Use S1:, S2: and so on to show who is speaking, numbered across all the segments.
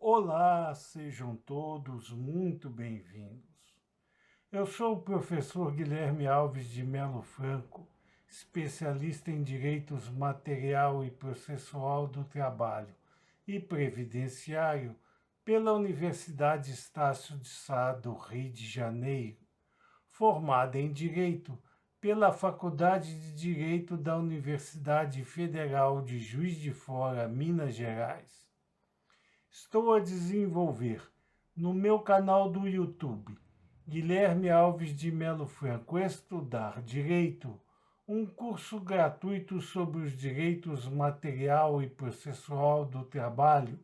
S1: Olá, sejam todos muito bem-vindos. Eu sou o professor Guilherme Alves de Melo Franco, especialista em direitos material e processual do trabalho e previdenciário pela Universidade Estácio de Sá do Rio de Janeiro, formada em Direito pela Faculdade de Direito da Universidade Federal de Juiz de Fora, Minas Gerais. Estou a desenvolver no meu canal do YouTube, Guilherme Alves de Melo Franco, Estudar Direito, um curso gratuito sobre os direitos material e processual do trabalho,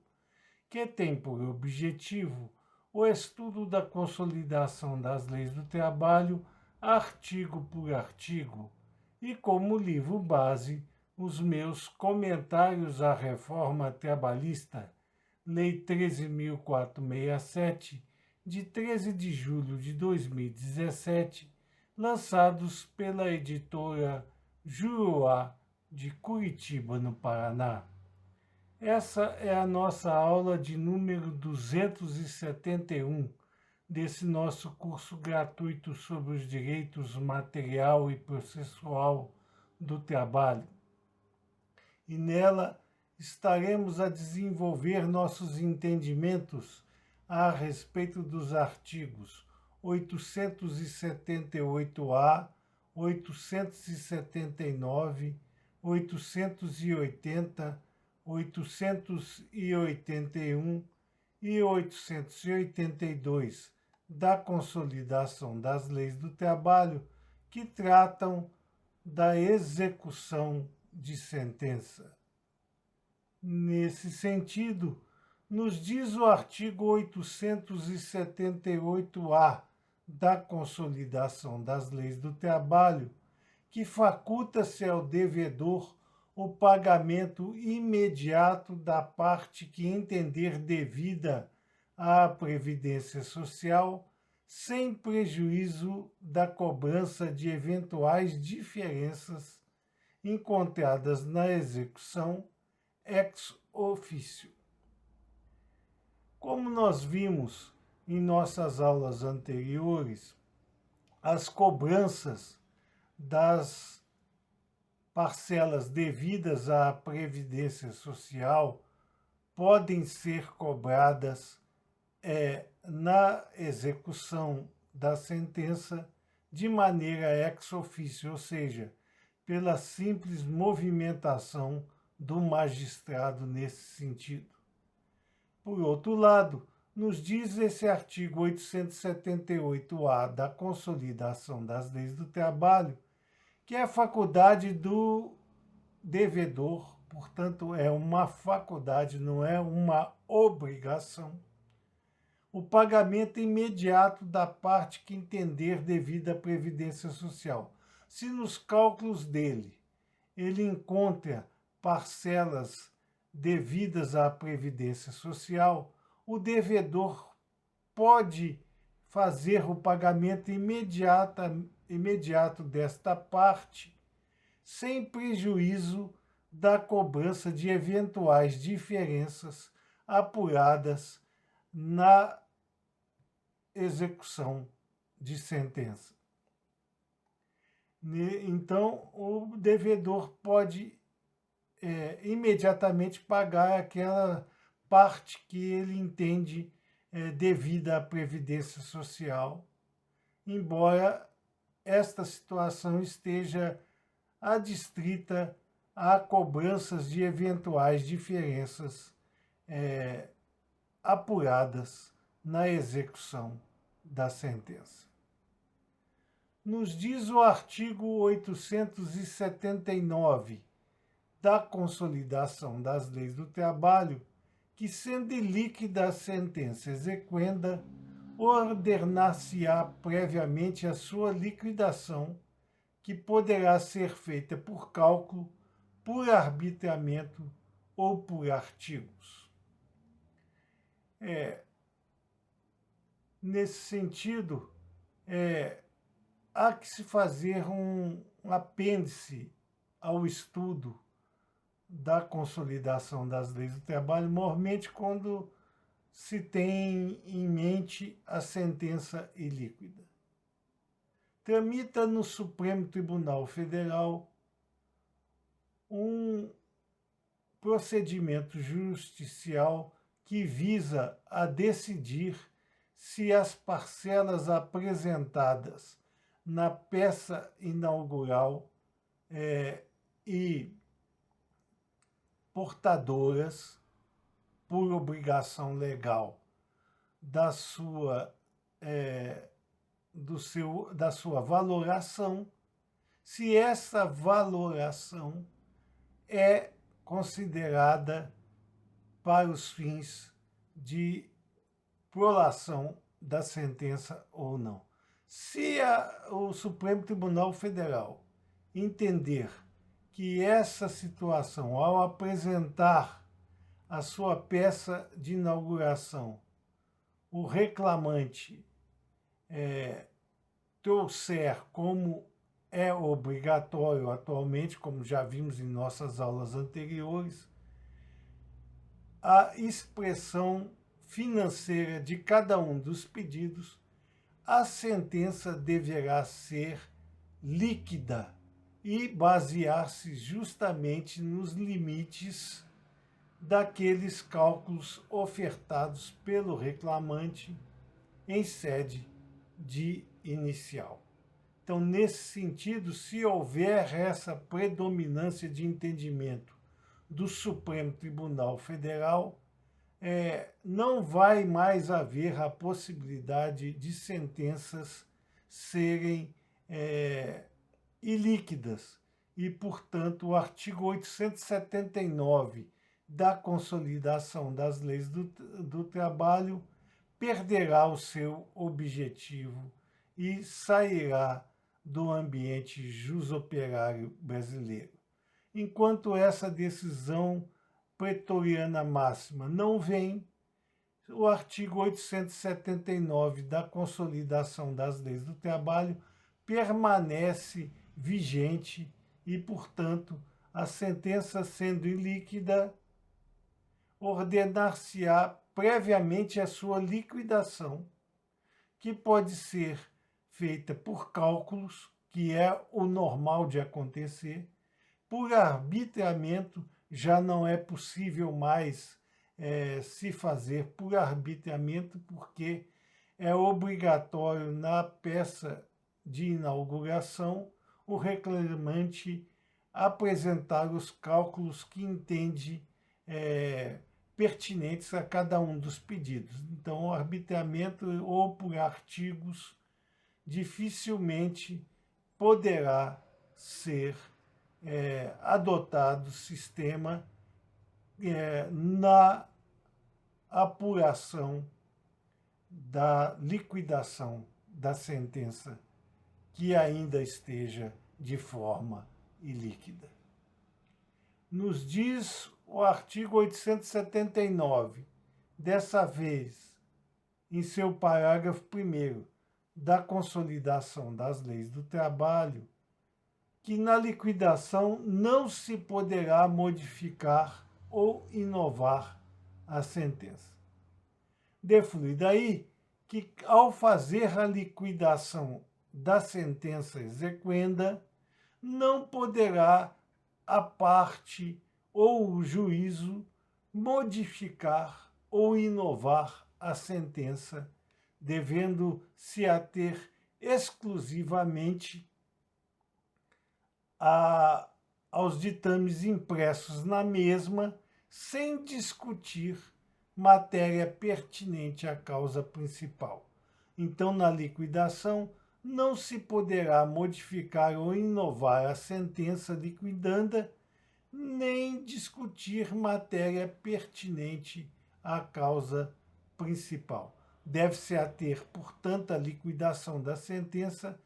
S1: que tem por objetivo o estudo da consolidação das leis do trabalho, artigo por artigo, e como livro base, os meus comentários à reforma trabalhista, Lei 13.467, de 13 de julho de 2017, lançados pela editora Juruá, de Curitiba, no Paraná. Essa é a nossa aula de número 271 desse nosso curso gratuito sobre os direitos material e processual do trabalho. E nela estaremos a desenvolver nossos entendimentos a respeito dos artigos 878-A, 879, 880, 881 e 882 da Consolidação das Leis do Trabalho, que tratam da execução de sentença. Nesse sentido, nos diz o artigo 878-A da Consolidação das Leis do Trabalho, que faculta-se ao devedor o pagamento imediato da parte que entender devida à Previdência Social, sem prejuízo da cobrança de eventuais diferenças encontradas na execução ex officio. Como nós vimos em nossas aulas anteriores, as cobranças das parcelas devidas à Previdência Social podem ser cobradas na execução da sentença de maneira ex officio, ou seja, pela simples movimentação do magistrado nesse sentido. Por outro lado, nos diz esse artigo 878-A da Consolidação das Leis do Trabalho, que é a faculdade do devedor, portanto, é uma faculdade, não é uma obrigação, o pagamento imediato da parte que entender devido à Previdência Social. Se nos cálculos dele ele encontra parcelas devidas à Previdência Social, o devedor pode fazer o pagamento imediato desta parte, sem prejuízo da cobrança de eventuais diferenças apuradas na execução de sentença. Então, o devedor pode imediatamente pagar aquela parte que ele entende devida à Previdência Social, embora esta situação esteja adstrita a cobranças de eventuais diferenças apuradas na execução da sentença. Nos diz o artigo 879 da Consolidação das Leis do Trabalho, que, sendo ilíquida a sentença exequenda, ordenar-se-á previamente a sua liquidação, que poderá ser feita por cálculo, por arbitramento ou por artigos. Nesse sentido, há que se fazer um apêndice ao estudo da Consolidação das Leis do Trabalho, normalmente quando se tem em mente a sentença ilíquida. Tramita no Supremo Tribunal Federal um procedimento judicial que visa a decidir se as parcelas apresentadas na peça inaugural e portadoras, por obrigação legal da sua valoração, se essa valoração é considerada para os fins de prolação da sentença ou não. Se o Supremo Tribunal Federal entender que essa situação, ao apresentar a sua peça de inauguração, o reclamante trouxer, como é obrigatório atualmente, como já vimos em nossas aulas anteriores, a expressão financeira de cada um dos pedidos, a sentença deverá ser líquida e basear-se justamente nos limites daqueles cálculos ofertados pelo reclamante em sede de inicial. Então, nesse sentido, se houver essa predominância de entendimento do Supremo Tribunal Federal, não vai mais haver a possibilidade de sentenças serem ilíquidas. E, portanto, o artigo 879 da Consolidação das Leis do Trabalho perderá o seu objetivo e sairá do ambiente jusoperário brasileiro. Enquanto essa decisão pretoriana máxima não vem, o artigo 879 da Consolidação das Leis do Trabalho permanece vigente e, portanto, a sentença sendo ilíquida, ordenar-se-á previamente a sua liquidação, que pode ser feita por cálculos, que é o normal de acontecer. Por arbitramento, já não é possível mais se fazer por arbitramento, porque é obrigatório na peça de inauguração o reclamante apresentar os cálculos que entende pertinentes a cada um dos pedidos. Então, o arbitramento ou por artigos dificilmente poderá ser adotado sistema na apuração da liquidação da sentença que ainda esteja de forma ilíquida. Nos diz o artigo 879, dessa vez, em seu parágrafo 1º, da Consolidação das Leis do Trabalho, que na liquidação não se poderá modificar ou inovar a sentença. Deflui daí que, ao fazer a liquidação da sentença exequenda, não poderá a parte ou o juízo modificar ou inovar a sentença, devendo se ater exclusivamente aos ditames impressos na mesma, sem discutir matéria pertinente à causa principal. Então, na liquidação, não se poderá modificar ou inovar a sentença liquidanda, nem discutir matéria pertinente à causa principal. Deve-se ater, portanto, a liquidação da sentença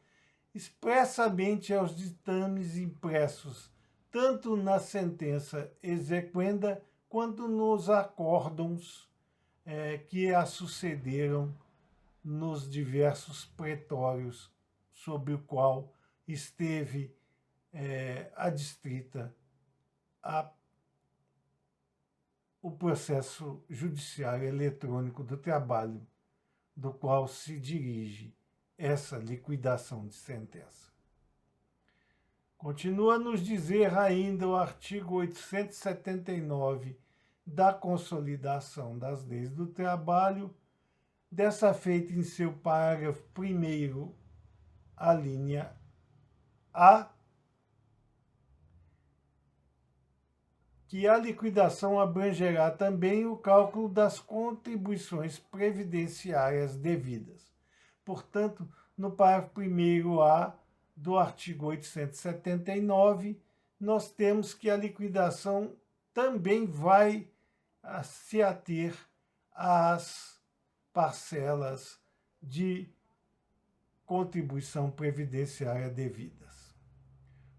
S1: expressamente aos ditames impressos, tanto na sentença exequenda quanto nos acórdãos que a sucederam nos diversos pretórios sobre o qual esteve, adstrita o processo judiciário eletrônico do trabalho, do qual se dirige essa liquidação de sentença. Continua a nos dizer ainda o artigo 879 da Consolidação das Leis do Trabalho, dessa feita em seu parágrafo 1º, a linha A, que a liquidação abrangerá também o cálculo das contribuições previdenciárias devidas. Portanto, no parágrafo 1º-A do artigo 879, nós temos que a liquidação também vai se ater às parcelas de contribuição previdenciária devidas.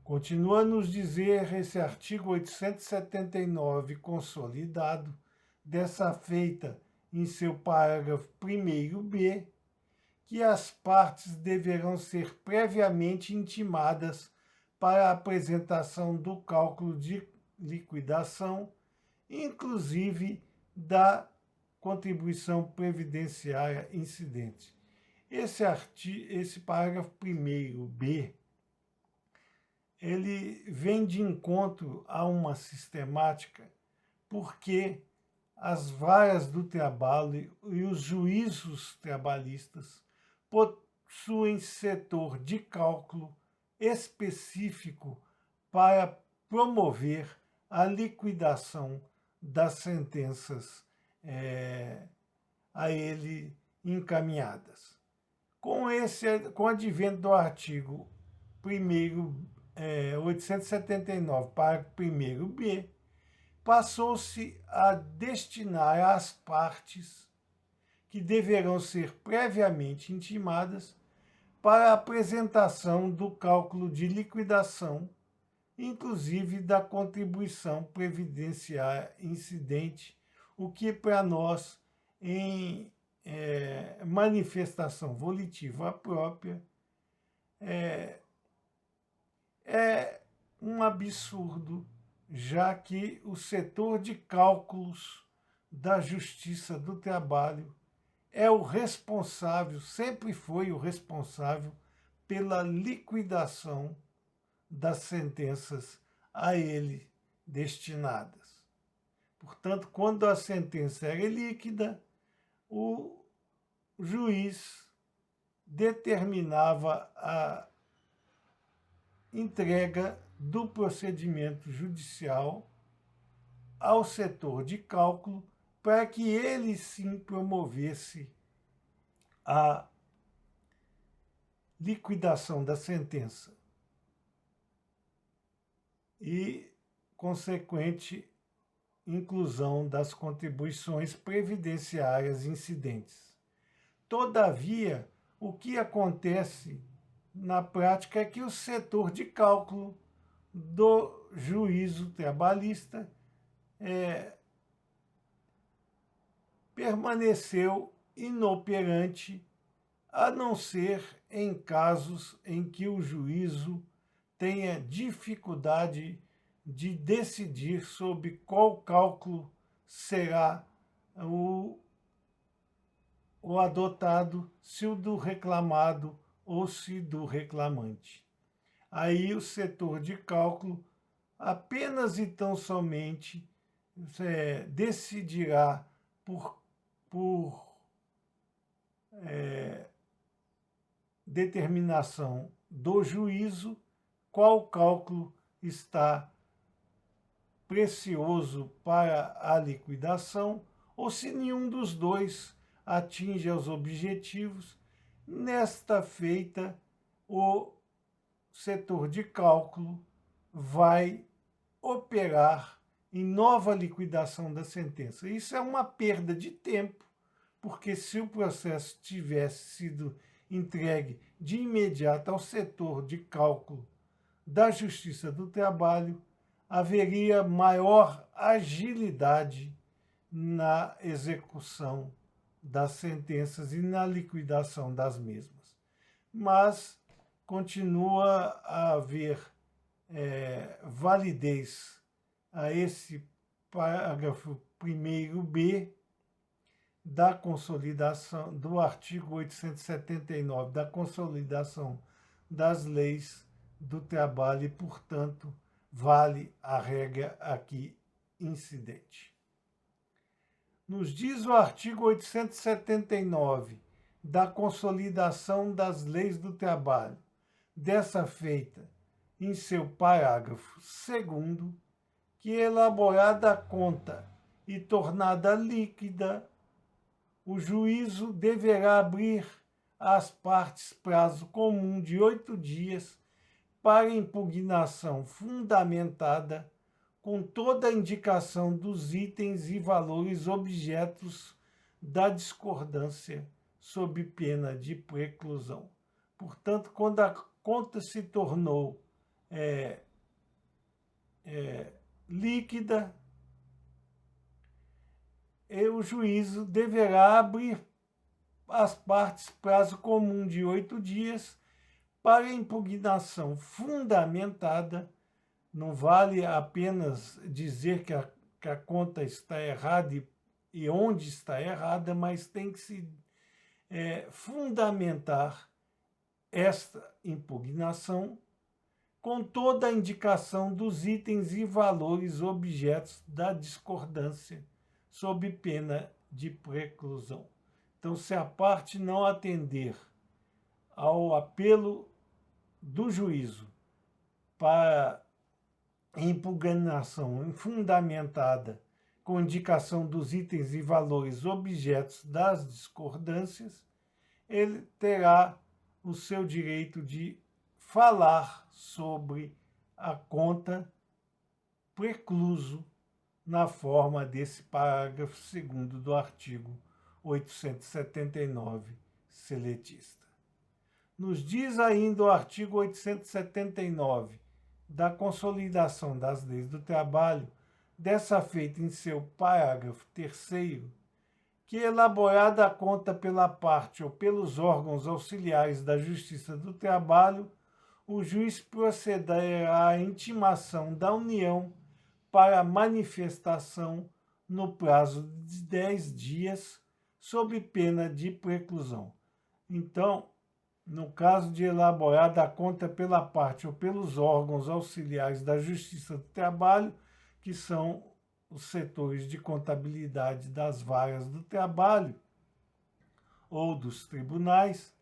S1: Continua a nos dizer esse artigo 879 consolidado, dessa feita em seu parágrafo 1º-B, que as partes deverão ser previamente intimadas para a apresentação do cálculo de liquidação, inclusive da contribuição previdenciária incidente. Esse parágrafo 1º-B, ele vem de encontro a uma sistemática, porque as varas do trabalho e os juízos trabalhistas possuem setor de cálculo específico para promover a liquidação das sentenças a ele encaminhadas. Com o advento do artigo 879, parágrafo 1º-B, passou-se a destinar às partes que deverão ser previamente intimadas para a apresentação do cálculo de liquidação, inclusive da contribuição previdenciária incidente, o que para nós, em manifestação volitiva própria, é um absurdo, já que o setor de cálculos da Justiça do Trabalho é o responsável, sempre foi o responsável pela liquidação das sentenças a ele destinadas. Portanto, quando a sentença era líquida, o juiz determinava a entrega do procedimento judicial ao setor de cálculo para que ele sim promovesse a liquidação da sentença e consequente inclusão das contribuições previdenciárias incidentes. Todavia, o que acontece na prática é que o setor de cálculo do juízo trabalhista permaneceu inoperante, a não ser em casos em que o juízo tenha dificuldade de decidir sobre qual cálculo será o adotado, se o do reclamado ou se do reclamante. Aí o setor de cálculo apenas e tão somente decidirá por determinação do juízo qual cálculo está precioso para a liquidação ou se nenhum dos dois atinge os objetivos. Nesta feita, o setor de cálculo vai operar em nova liquidação da sentença. Isso é uma perda de tempo, porque se o processo tivesse sido entregue de imediato ao setor de cálculo da Justiça do Trabalho, haveria maior agilidade na execução das sentenças e na liquidação das mesmas. Mas continua a haver validez a esse parágrafo 1º-B da consolidação do artigo 879 da Consolidação das Leis do Trabalho e, portanto, vale a regra aqui incidente. Nos diz o artigo 879 da Consolidação das Leis do Trabalho, dessa feita em seu parágrafo 2º, que elaborada a conta e tornada líquida, o juízo deverá abrir às partes prazo comum de 8 dias para impugnação fundamentada com toda a indicação dos itens e valores objetos da discordância, sob pena de preclusão. Portanto, quando a conta se tornou líquida, o juízo deverá abrir às partes prazo comum de 8 dias para impugnação fundamentada. Não vale apenas dizer que a conta está errada e onde está errada, mas tem que se fundamentar esta impugnação com toda a indicação dos itens e valores objetos da discordância, sob pena de preclusão. Então, se a parte não atender ao apelo do juízo para impugnação fundamentada com indicação dos itens e valores objetos das discordâncias, ele terá o seu direito de falar sobre a conta precluso na forma desse parágrafo 2º do artigo 879 seletista. Nos diz ainda o artigo 879 da Consolidação das Leis do Trabalho, dessa feita em seu parágrafo 3º, que elaborada a conta pela parte ou pelos órgãos auxiliares da Justiça do Trabalho, o juiz procederá à intimação da União para manifestação no prazo de 10 dias, sob pena de preclusão. Então, no caso de elaborada a conta pela parte ou pelos órgãos auxiliares da Justiça do Trabalho, que são os setores de contabilidade das varas do trabalho ou dos tribunais,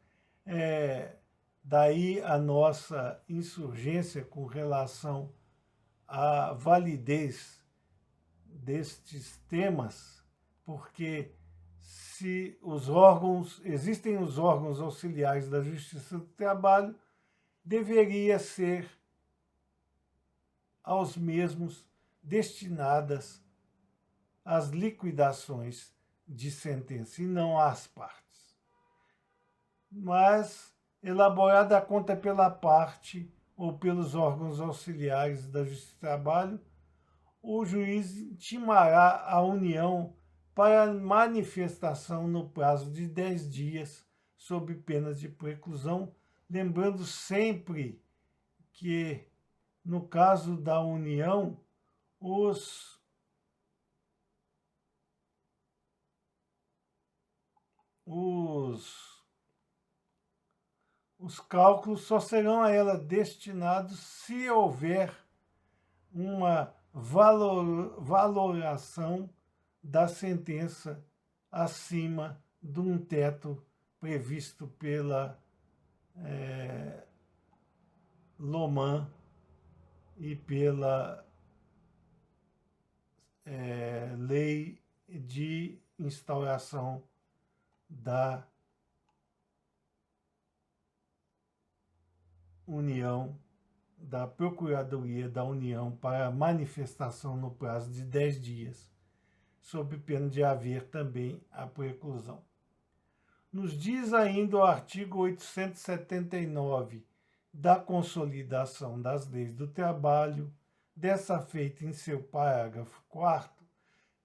S1: daí a nossa insurgência com relação à validez destes temas, porque se existem os órgãos auxiliares da Justiça do Trabalho, deveria ser aos mesmos destinadas as liquidações de sentença e não às partes. Mas, elaborada a conta pela parte ou pelos órgãos auxiliares da Justiça do Trabalho, o juiz intimará a União para manifestação no prazo de 10 dias, sob pena de preclusão, lembrando sempre que, no caso da União, os cálculos só serão a ela destinados se houver uma valoração da sentença acima de um teto previsto pela Loman e pela lei de instauração da União, da Procuradoria da União para manifestação no prazo de 10 dias, sob pena de haver também a preclusão. Nos diz ainda o artigo 879 da Consolidação das Leis do Trabalho, dessa feita em seu parágrafo 4º,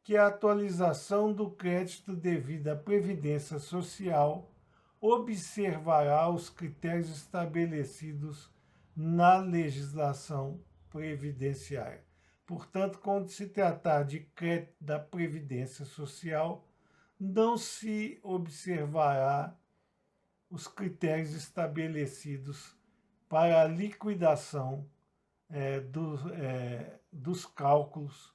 S1: que a atualização do crédito devido à Previdência Social observará os critérios estabelecidos na legislação previdenciária. Portanto, quando se tratar de crédito da Previdência Social, não se observará os critérios estabelecidos para a liquidação dos cálculos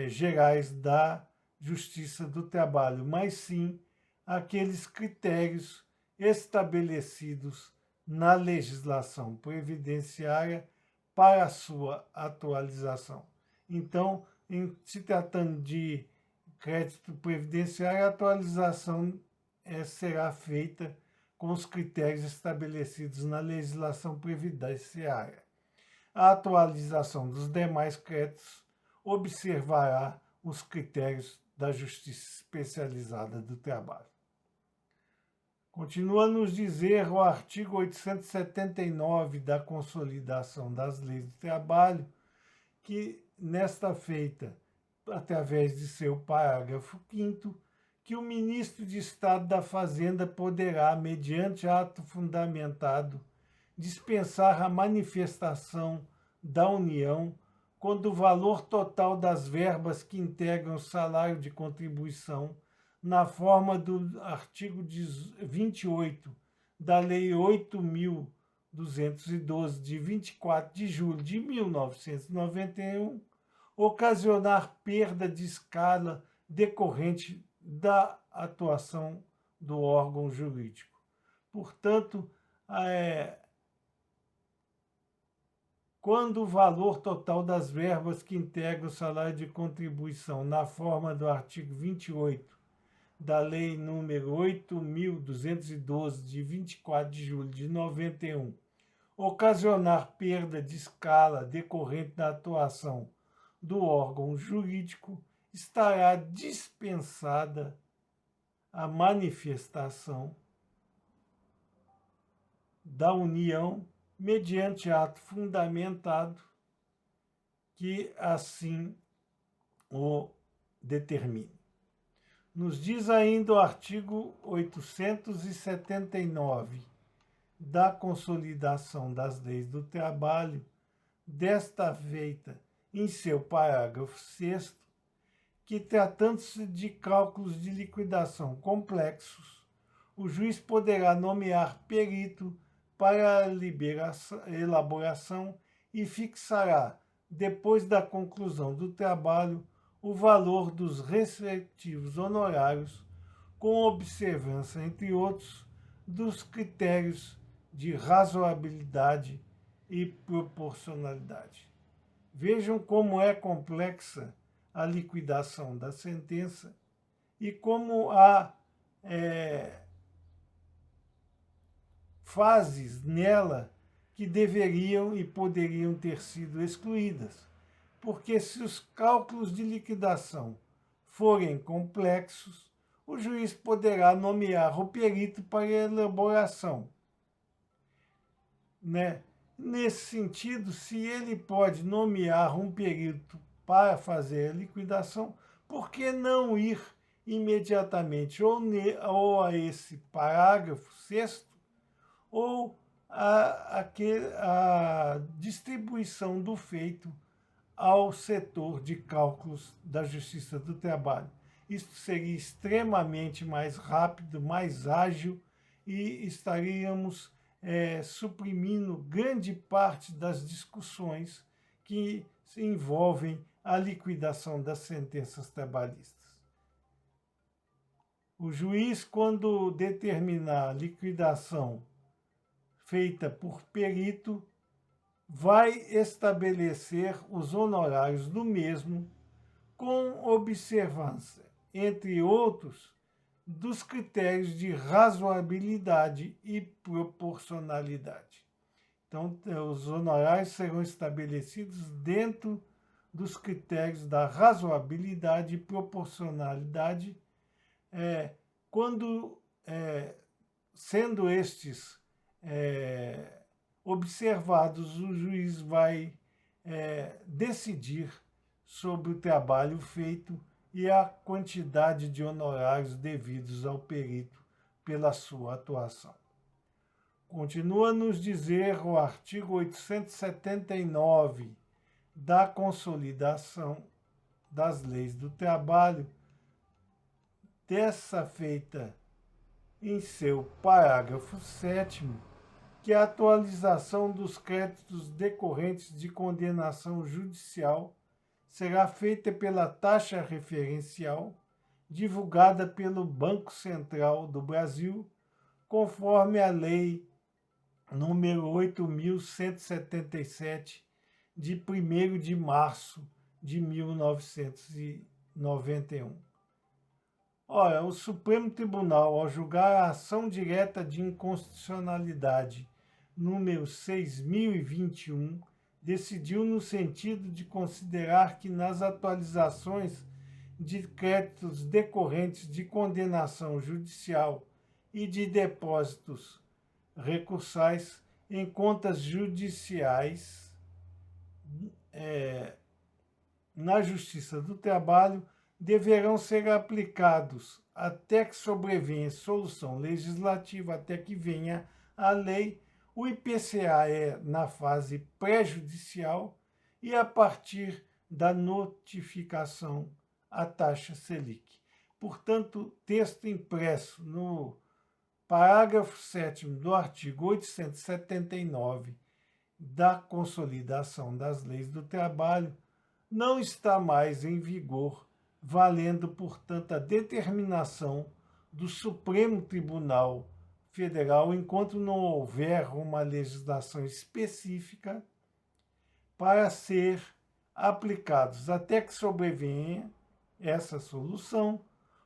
S1: gerais da Justiça do Trabalho, mas sim aqueles critérios estabelecidos na legislação previdenciária para a sua atualização. Então, se tratando de crédito previdenciário, a atualização será feita com os critérios estabelecidos na legislação previdenciária. A atualização dos demais créditos observará os critérios da Justiça Especializada do Trabalho. Continua a nos dizer o artigo 879 da Consolidação das Leis do Trabalho, que nesta feita, através de seu parágrafo 5º, que o ministro de Estado da Fazenda poderá, mediante ato fundamentado, dispensar a manifestação da União quando o valor total das verbas que integram o salário de contribuição, na forma do artigo 28 da Lei 8.212, de 24 de julho de 1991, ocasionar perda de escala decorrente da atuação do órgão jurídico. Portanto, quando o valor total das verbas que integram o salário de contribuição, na forma do artigo 28 da Lei número 8.212, de 24 de julho de 91, ocasionar perda de escala decorrente da atuação do órgão jurídico, estará dispensada a manifestação da União mediante ato fundamentado que assim o determine. Nos diz ainda o artigo 879 da Consolidação das Leis do Trabalho, desta feita em seu parágrafo 6º, que, tratando-se de cálculos de liquidação complexos, o juiz poderá nomear perito para a elaboração e fixará, depois da conclusão do trabalho, o valor dos respectivos honorários, com observância, entre outros, dos critérios de razoabilidade e proporcionalidade. Vejam como é complexa a liquidação da sentença e como há fases nela que deveriam e poderiam ter sido excluídas, porque se os cálculos de liquidação forem complexos, o juiz poderá nomear o perito para a elaboração. Nesse sentido, se ele pode nomear um perito para fazer a liquidação, por que não ir imediatamente ou a esse parágrafo 6º ou a distribuição do feito ao setor de cálculos da Justiça do Trabalho? Isso seria extremamente mais rápido, mais ágil e estaríamos suprimindo grande parte das discussões que envolvem a liquidação das sentenças trabalhistas. O juiz, quando determinar a liquidação feita por perito, vai estabelecer os honorários do mesmo com observância, entre outros, dos critérios de razoabilidade e proporcionalidade. Então, os honorários serão estabelecidos dentro dos critérios da razoabilidade e proporcionalidade, quando, sendo estes observados, o juiz vai decidir sobre o trabalho feito e a quantidade de honorários devidos ao perito pela sua atuação. Continua a nos dizer o artigo 879 da consolidação das leis do trabalho, dessa feita em seu parágrafo 7º, que a atualização dos créditos decorrentes de condenação judicial será feita pela taxa referencial divulgada pelo Banco Central do Brasil, conforme a Lei número 8.177, de 1º de março de 1991. Ora, o Supremo Tribunal, ao julgar a ação direta de inconstitucionalidade número 6.021, decidiu no sentido de considerar que nas atualizações de créditos decorrentes de condenação judicial e de depósitos recursais em contas judiciais na Justiça do Trabalho deverão ser aplicados até que sobrevenha solução legislativa, até que venha a lei. O IPCA é na fase pré-judicial e a partir da notificação a taxa Selic. Portanto, texto impresso no parágrafo 7º do artigo 879 da Consolidação das Leis do Trabalho não está mais em vigor, valendo, portanto, a determinação do Supremo Tribunal Federal, enquanto não houver uma legislação específica para ser aplicados até que sobrevenha essa solução.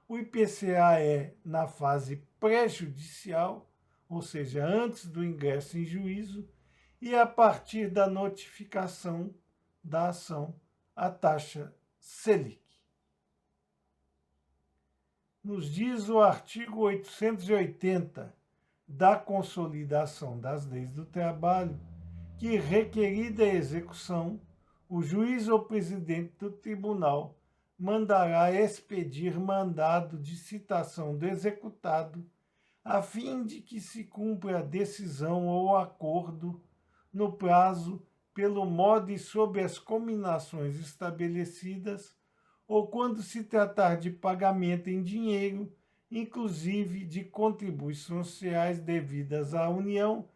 S1: O IPCA é na fase pré-judicial, ou seja, antes do ingresso em juízo, e a partir da notificação da ação, a taxa Selic. Nos diz o artigo 880 da Consolidação das Leis do Trabalho que, requerida a execução, o juiz ou presidente do tribunal mandará expedir mandado de citação do executado, a fim de que se cumpra a decisão ou acordo no prazo, pelo modo e sob as combinações estabelecidas, ou quando se tratar de pagamento em dinheiro, inclusive de contribuições sociais devidas à União,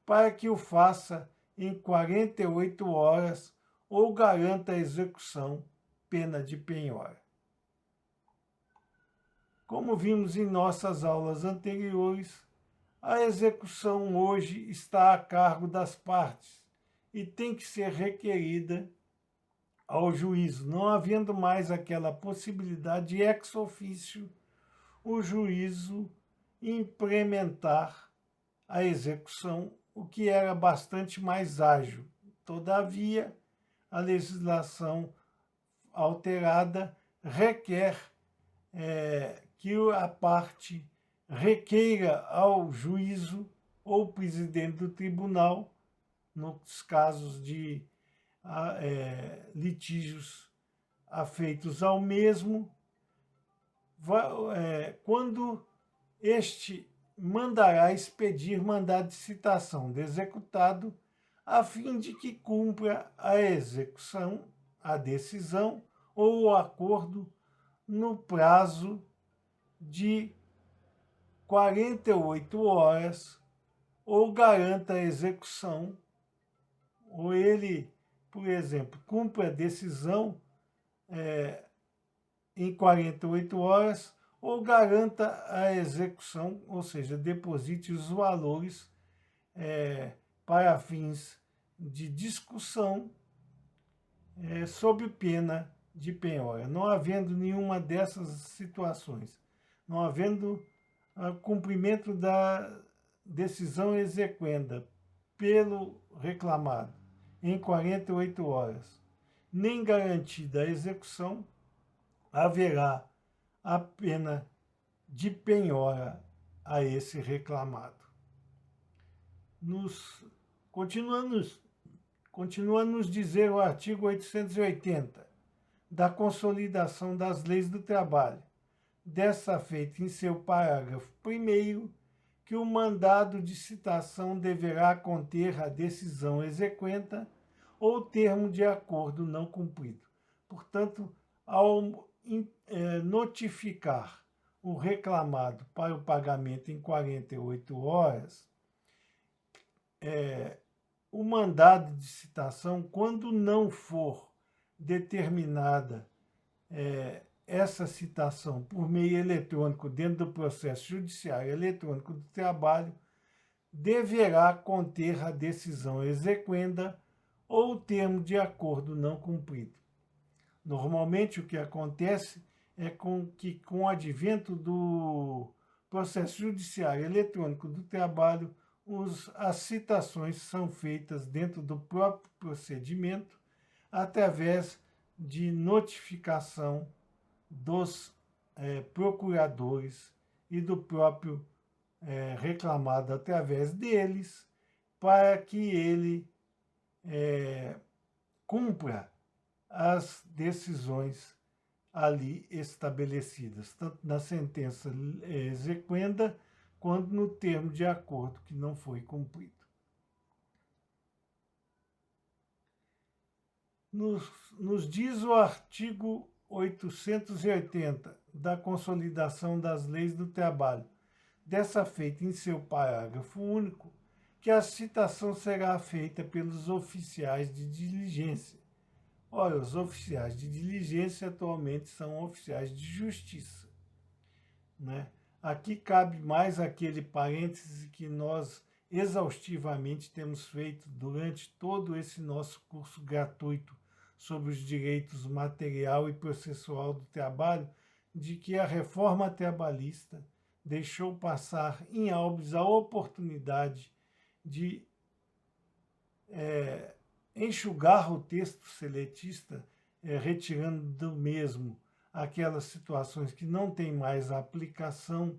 S1: para que o faça em 48 horas ou garanta a execução, pena de penhora. Como vimos em nossas aulas anteriores, a execução hoje está a cargo das partes e tem que ser requerida ao juízo, não havendo mais aquela possibilidade de ex officio o juízo implementar a execução, o que era bastante mais ágil. Todavia, a legislação alterada requer que a parte requeira ao juízo ou presidente do tribunal, nos casos de litígios afeitos ao mesmo, quando este mandará expedir mandado de citação do executado, a fim de que cumpra a execução, a decisão ou o acordo no prazo de 48 horas, ou garanta a execução, ou ele, por exemplo, cumpre a decisão em 48 horas, ou garanta a execução, ou seja, deposite os valores para fins de discussão sob pena de penhora. Não havendo nenhuma dessas situações, não havendo cumprimento da decisão exequenda pelo reclamado em 48 horas, nem garantida a execução, haverá a pena de penhora a esse reclamado. Continua a nos dizer o artigo 880 da Consolidação das Leis do Trabalho, dessa feita em seu parágrafo 1º, que o mandado de citação deverá conter a decisão exequenta ou termo de acordo não cumprido. Portanto, ao notificar o reclamado para o pagamento em 48 horas, o mandado de citação, quando não for determinada essa citação por meio eletrônico dentro do processo judiciário eletrônico do trabalho, deverá conter a decisão exequenda ou o termo de acordo não cumprido. Normalmente, o que acontece é que, com o advento do processo judiciário eletrônico do trabalho, as citações são feitas dentro do próprio procedimento, através de notificação dos procuradores e do próprio reclamado através deles, para que ele cumpra as decisões ali estabelecidas, tanto na sentença exequenda, quanto no termo de acordo que não foi cumprido. Nos diz o artigo 880 da Consolidação das Leis do Trabalho, dessa feita em seu parágrafo único, que a citação será feita pelos oficiais de diligência. Ora, os oficiais de diligência atualmente são oficiais de justiça, né? Aqui cabe mais aquele parêntese que nós exaustivamente temos feito durante todo esse nosso curso gratuito sobre os direitos material e processual do trabalho, de que a reforma trabalhista deixou passar em Albis a oportunidade de enxugar o texto seletista, retirando do mesmo aquelas situações que não têm mais aplicação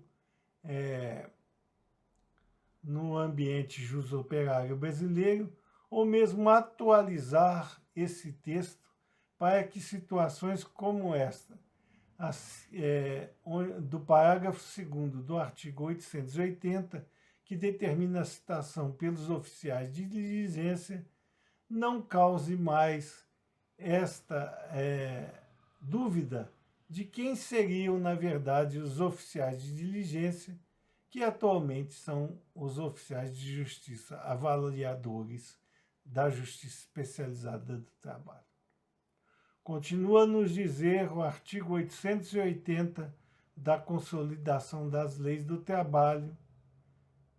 S1: no ambiente jusoperário brasileiro, ou mesmo atualizar esse texto para que situações como esta, do parágrafo 2º do artigo 880, que determina a citação pelos oficiais de diligência, não cause mais esta dúvida de quem seriam, na verdade, os oficiais de diligência, que atualmente são os oficiais de justiça, avaliadores da Justiça Especializada do Trabalho. Continua a nos dizer o artigo 880 da Consolidação das Leis do Trabalho,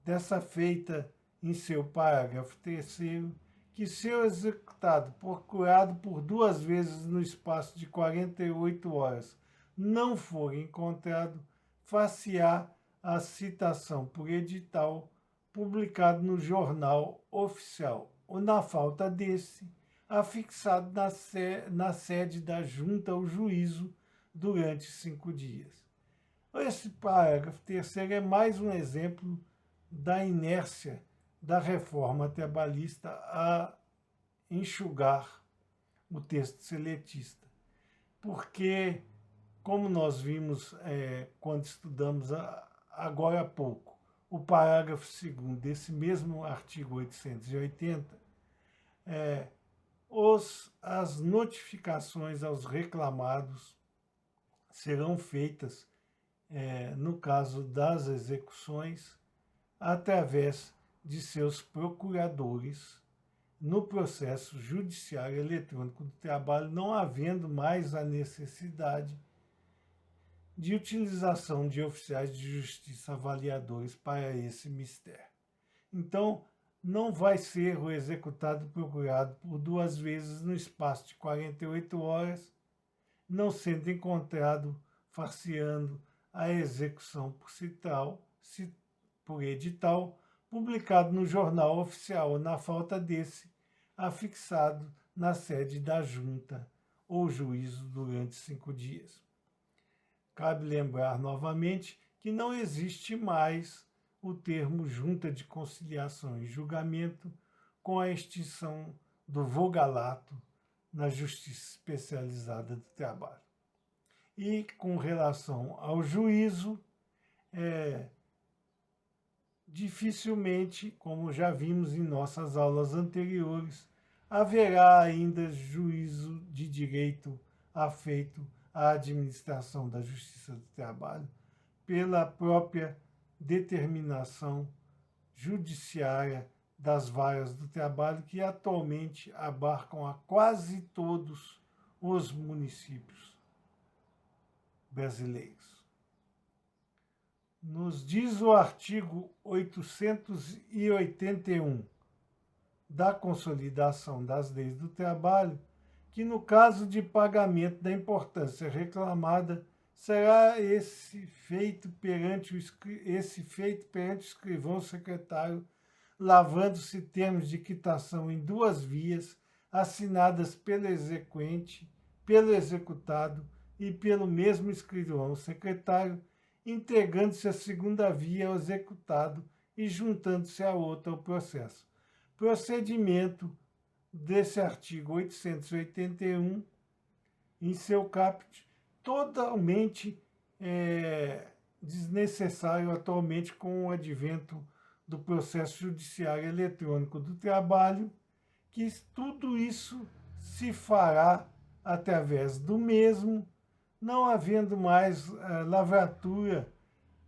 S1: dessa feita em seu parágrafo 3º, que se o executado procurado por 2 vezes no espaço de 48 horas não for encontrado, far-se-á a citação por edital publicado no Jornal Oficial, ou, na falta desse, afixado na sede da Junta ao juízo durante 5 dias. Esse parágrafo 3º é mais um exemplo da inércia da reforma trabalhista a enxugar o texto seletista. Porque, como nós vimos quando estudamos agora há pouco, o parágrafo 2º desse mesmo artigo 880, as notificações aos reclamados serão feitas, no caso das execuções, através de seus procuradores no processo judiciário eletrônico do trabalho, não havendo mais a necessidade de utilização de oficiais de justiça avaliadores para esse mistério. Então, não vai ser o executado procurado por 2 vezes no espaço de 48 horas, não sendo encontrado, far-se-ando a execução por edital, publicado no Jornal Oficial, ou, na falta desse, afixado na sede da Junta ou juízo durante 5 dias. Cabe lembrar novamente que não existe mais o termo Junta de Conciliação e Julgamento, com a extinção do vogalato na Justiça Especializada do Trabalho. E, com relação ao juízo, dificilmente, como já vimos em nossas aulas anteriores, haverá ainda juízo de direito afeito à administração da Justiça do Trabalho pela própria determinação judiciária das varas do trabalho que atualmente abarcam a quase todos os municípios brasileiros. Nos diz o artigo 881 da Consolidação das Leis do Trabalho que, no caso de pagamento da importância reclamada, será esse feito perante o escrivão secretário, lavando-se termos de quitação em duas vias, assinadas pelo exequente, pelo executado e pelo mesmo escrivão secretário, entregando-se a segunda via ao executado e juntando-se a outra ao processo. Procedimento desse artigo 881, em seu caput, totalmente desnecessário atualmente com o advento do processo judiciário eletrônico do trabalho, que tudo isso se fará através do mesmo, não havendo mais lavratura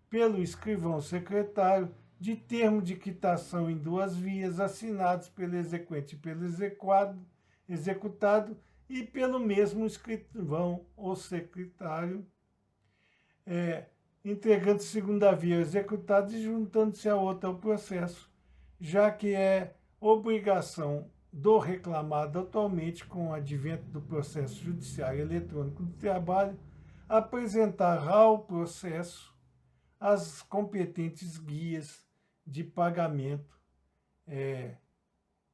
S1: pelo escrivão secretário de termo de quitação em duas vias, assinados pelo exequente e pelo executado e pelo mesmo escrivão ou secretário, entregando segunda via ao executado e juntando-se a outra ao processo, já que é obrigação do reclamado atualmente, com o advento do processo judiciário eletrônico do trabalho, apresentar ao processo as competentes guias de pagamento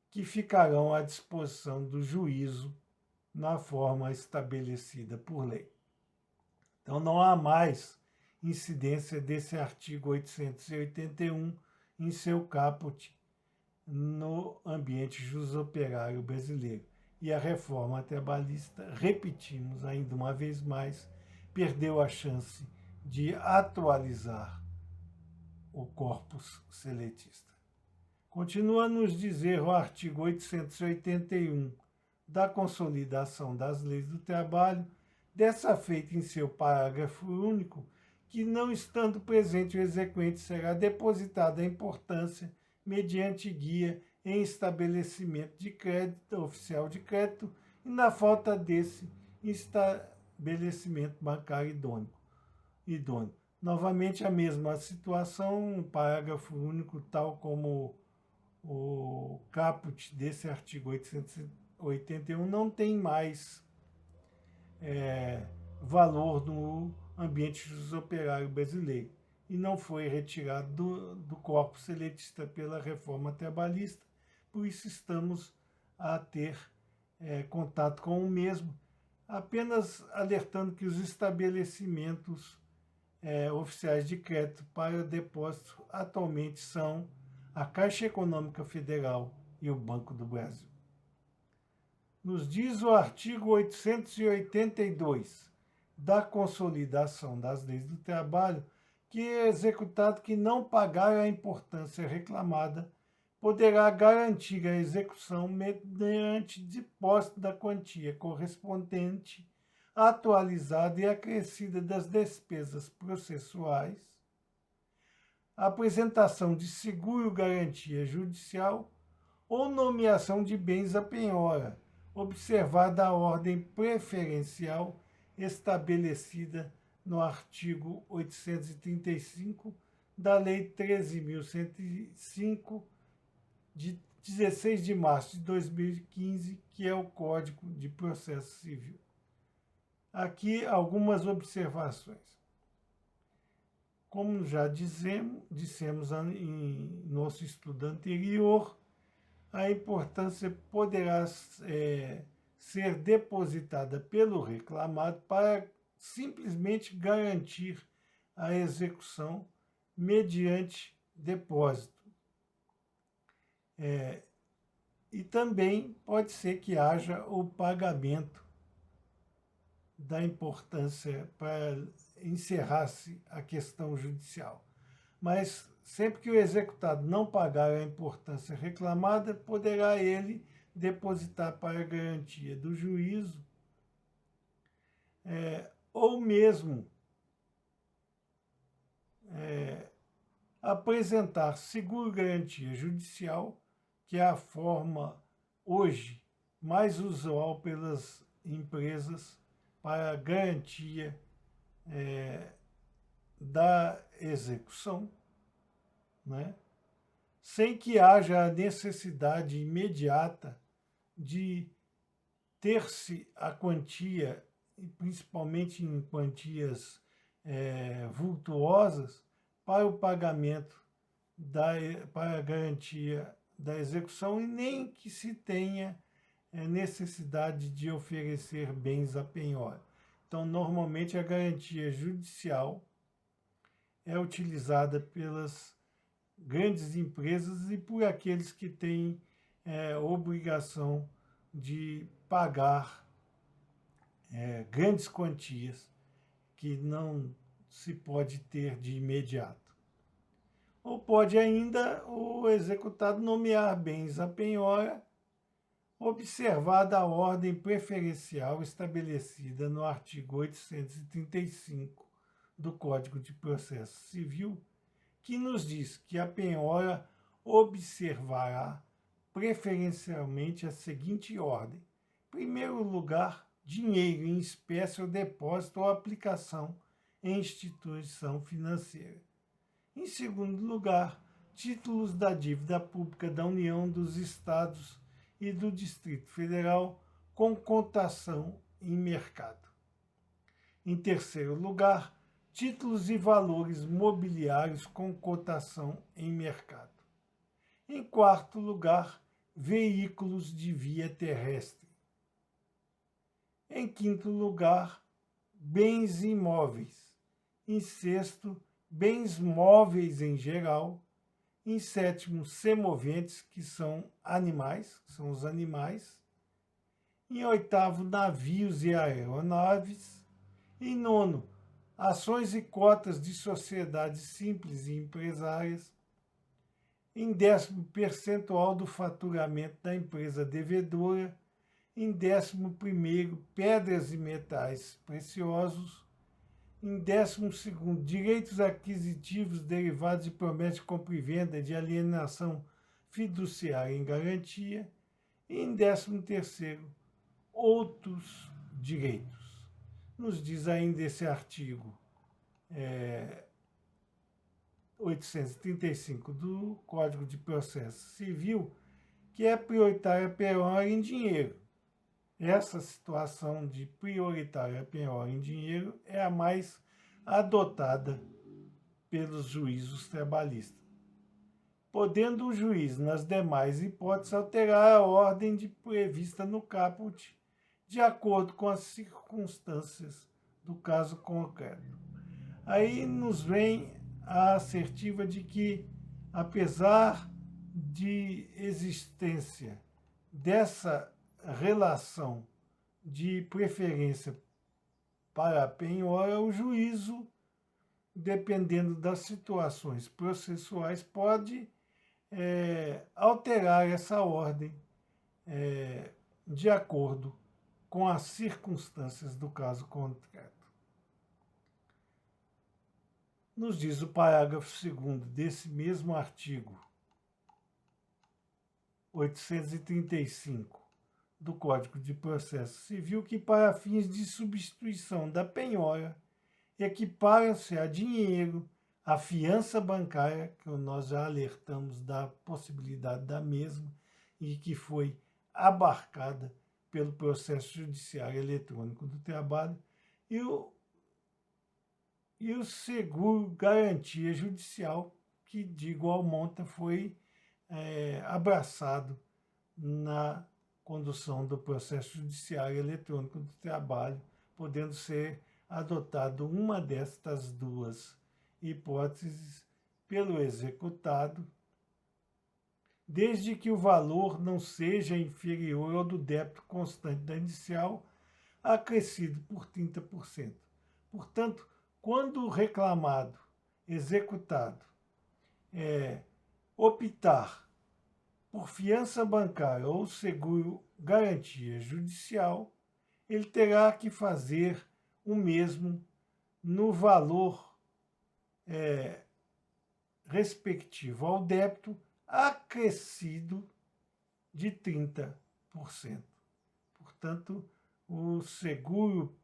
S1: que ficarão à disposição do juízo na forma estabelecida por lei. Então, não há mais incidência desse artigo 881 em seu caput no ambiente jusoperário brasileiro. E a reforma trabalhista, repetimos ainda uma vez mais, perdeu a chance de atualizar o corpus seletista. Continua a nos dizer o artigo 881 da Consolidação das Leis do Trabalho, dessa feita em seu parágrafo único, que, não estando presente o exequente, será depositada a importância mediante guia em estabelecimento de crédito, oficial de crédito, e, na falta desse, estabelecimento bancário idôneo. Novamente a mesma situação, um parágrafo único, tal como o caput desse artigo 881, não tem mais valor no ambiente jusoperário brasileiro e não foi retirado do corpo seletista pela reforma trabalhista, por isso estamos a ter contato com o mesmo, apenas alertando que os estabelecimentos oficiais de crédito para depósito atualmente são a Caixa Econômica Federal e o Banco do Brasil. Nos diz o artigo 882 da Consolidação das Leis do Trabalho que é executado que não pagar a importância reclamada poderá garantir a execução mediante depósito da quantia correspondente atualizada e acrescida das despesas processuais, apresentação de seguro-garantia judicial ou nomeação de bens à penhora, observada a ordem preferencial estabelecida no artigo 835 da Lei 13.105, de 16 de março de 2015, que é o Código de Processo Civil. Aqui algumas observações. Como já dissemos em nosso estudo anterior, a importância poderá ser depositada pelo reclamado para simplesmente garantir a execução mediante depósito. E também pode ser que haja o pagamento da importância para encerrar-se a questão judicial. Mas sempre que o executado não pagar a importância reclamada, poderá ele, depositar para a garantia do juízo, ou mesmo apresentar seguro-garantia judicial, que é a forma hoje mais usual pelas empresas para garantia da execução, né? Sem que haja a necessidade imediata de ter-se a quantia, principalmente em quantias vultuosas, para o pagamento, para a garantia da execução, e nem que se tenha necessidade de oferecer bens à penhora. Então, normalmente, a garantia judicial é utilizada pelas grandes empresas e por aqueles que têm obrigação de pagar grandes quantias que não se pode ter de imediato. Ou pode ainda o executado nomear bens à penhora, observada a ordem preferencial estabelecida no artigo 835 do Código de Processo Civil, que nos diz que a penhora observará preferencialmente a seguinte ordem: em primeiro lugar, dinheiro em espécie ou depósito ou aplicação em instituição financeira. Em segundo lugar, títulos da dívida pública da União, dos Estados e do Distrito Federal com cotação em mercado. Em terceiro lugar, títulos e valores mobiliários com cotação em mercado. Em quarto lugar, veículos de via terrestre. Em quinto lugar, bens imóveis. Em sexto, bens móveis em geral. Em sétimo, semoventes, que são animais, são os animais. Em oitavo, navios e aeronaves. Em nono, ações e cotas de sociedades simples e empresárias. Em décimo, percentual do faturamento da empresa devedora. Em 11º, pedras e metais preciosos. Em 12º, direitos aquisitivos derivados de promessa de compra e venda de alienação fiduciária em garantia. E em 13º, outros direitos. Nos diz ainda esse artigo 835 do Código de Processo Civil, que é prioritária a penhora em dinheiro. Essa situação de prioritária penhora em dinheiro é a mais adotada pelos juízos trabalhistas, podendo o juiz, nas demais hipóteses, alterar a ordem prevista no caput de acordo com as circunstâncias do caso concreto. Aí nos vem a assertiva de que, apesar de existência dessa relação de preferência para a penhora, o juízo, dependendo das situações processuais, pode alterar essa ordem de acordo com as circunstâncias do caso concreto. Nos diz o parágrafo 2º desse mesmo artigo 835 do Código de Processo Civil, que para fins de substituição da penhora equiparam-se a dinheiro, a fiança bancária, que nós já alertamos da possibilidade da mesma e que foi abarcada pelo processo judiciário eletrônico do trabalho, e o seguro garantia judicial, que de igual monta foi abraçado na condução do processo judiciário eletrônico do trabalho, podendo ser adotado uma destas duas hipóteses pelo executado, desde que o valor não seja inferior ao do débito constante da inicial, acrescido por 30%. Portanto, quando o reclamado, executado, optar por fiança bancária ou seguro garantia judicial, ele terá que fazer o mesmo no valor respectivo ao débito acrescido de 30%. Portanto, o seguro,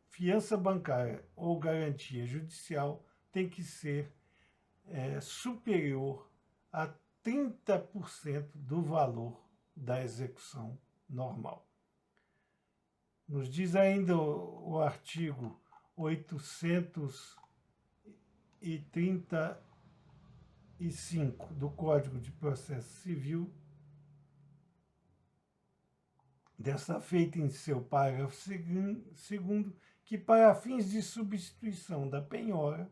S1: fiança bancária ou garantia judicial tem que ser superior a 30% do valor da execução normal. Nos diz ainda o artigo 835 do Código de Processo Civil, desta feita em seu parágrafo 2º, que para fins de substituição da penhora,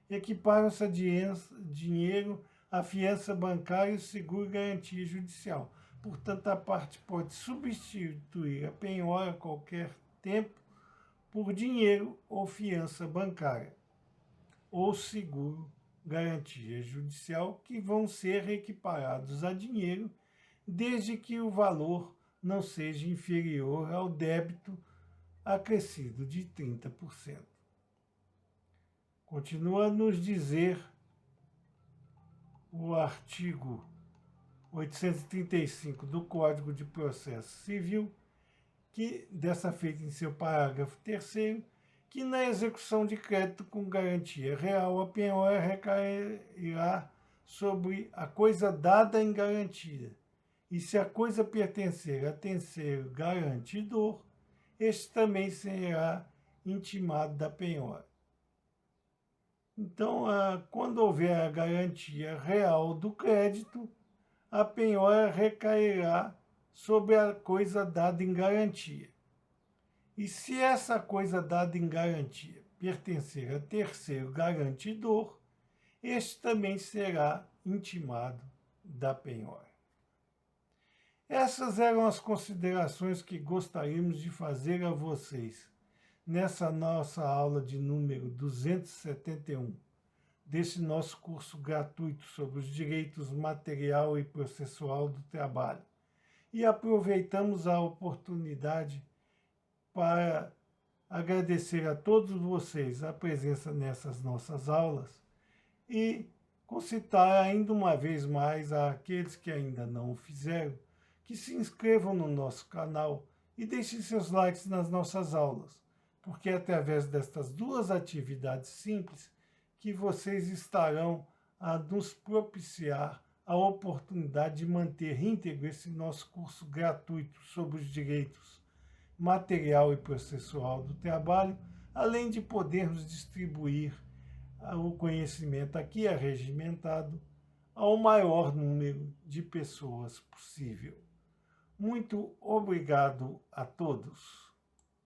S1: equiparam-se a dinheiro, a fiança bancária e o seguro garantia judicial. Portanto, a parte pode substituir a penhora a qualquer tempo por dinheiro ou fiança bancária, ou seguro garantia judicial, que vão ser equiparados a dinheiro, desde que o valor não seja inferior ao débito acrescido de 30%. Continua a nos dizer o artigo 835 do Código de Processo Civil, que, dessa feita em seu parágrafo 3º, que na execução de crédito com garantia real, a penhora recairá sobre a coisa dada em garantia, e se a coisa pertencer a terceiro garantidor, este também será intimado da penhora. Então, quando houver a garantia real do crédito, a penhora recairá sobre a coisa dada em garantia. E se essa coisa dada em garantia pertencer a terceiro garantidor, este também será intimado da penhora. Essas eram as considerações que gostaríamos de fazer a vocês nessa nossa aula de número 271, desse nosso curso gratuito sobre os direitos material e processual do trabalho. E aproveitamos a oportunidade para agradecer a todos vocês a presença nessas nossas aulas e concitar ainda uma vez mais àqueles que ainda não o fizeram, que se inscrevam no nosso canal e deixem seus likes nas nossas aulas, porque é através destas duas atividades simples que vocês estarão a nos propiciar a oportunidade de manter íntegro esse nosso curso gratuito sobre os direitos material e processual do trabalho, além de podermos distribuir o conhecimento aqui arregimentado ao maior número de pessoas possível. Muito obrigado a todos.